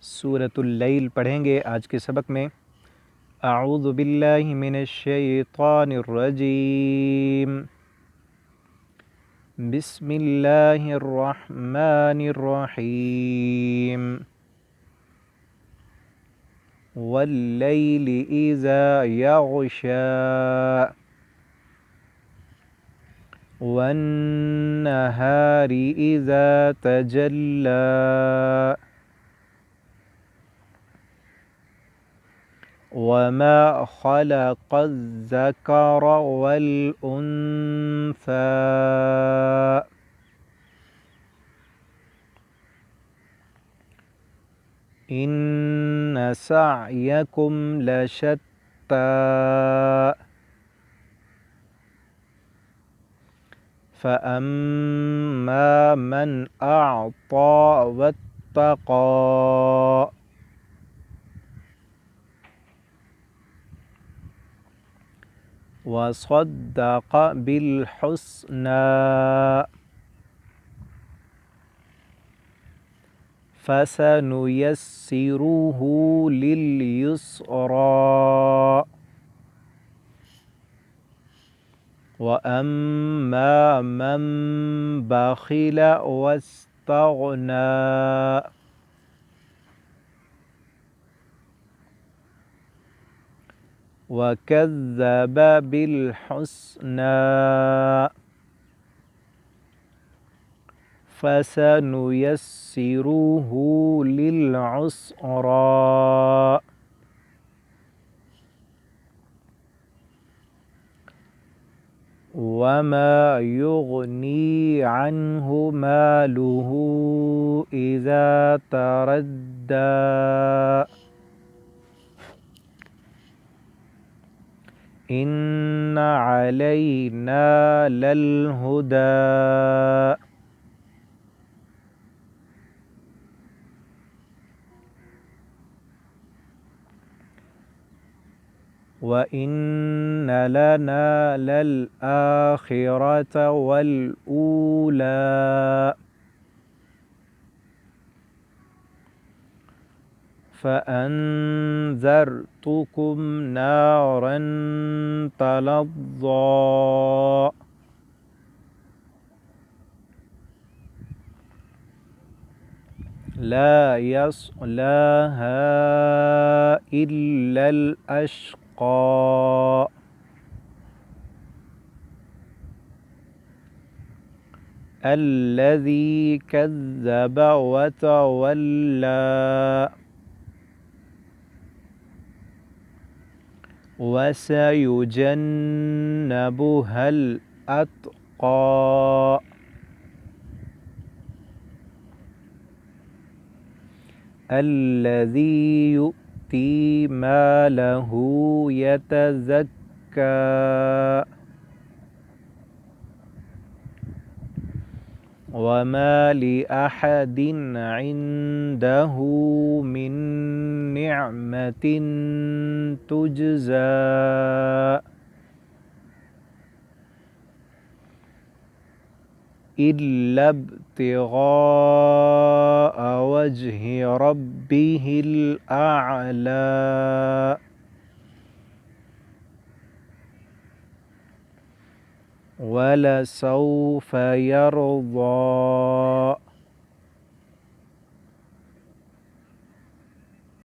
सूरतुल लैल पढ़ेंगे आज के सबक में। अऊज़ु बिल्लाहि मिनश शैतानिर रजीम। बिस्मिल्लाहिर रहमानिर रहीम। वल्लैलि इज़ा यग़शा वन्नहारि इज़ा तजल्ला वमा खलक़ज़्ज़कर वल-उन्सा इन्न सअयकुम लशत्ता फ़अम्मा मन अअता वत्तक़ा वसद्दक़ बिल-हुस्ना फ़सनुयस्सिरुहु लिल-युस्रा वअम्मा मन बख़िल वस्तग़ना वकज़्ज़ब बिल-हुस्ना फ़सनुयस्सिरुहु लिल-उस्रा वमा युग़नी अन्हु मालुहु इज़ा तरद्दा इन्न अलैना लल-हुदा व इन्न लना लल-आखिरत वल-ऊला फ़अन्ज़रतुकुम नारन तलज़्ज़ा ला यस्लाहा इल्लल अश्क़ा अल्लज़ी कज़्ज़ब वतवल्ला वसयुजन्नबुहल अत्क़ा अल्लज़ी यु'ती मालहु यतज़क्का वमा लिअहदिन इंदहु मिन निअमतिन तुजज़ा इल्ला इब्तिग़ाअ वजहि रब्बिहिल अअला वलसौफ़ यर्ज़ा।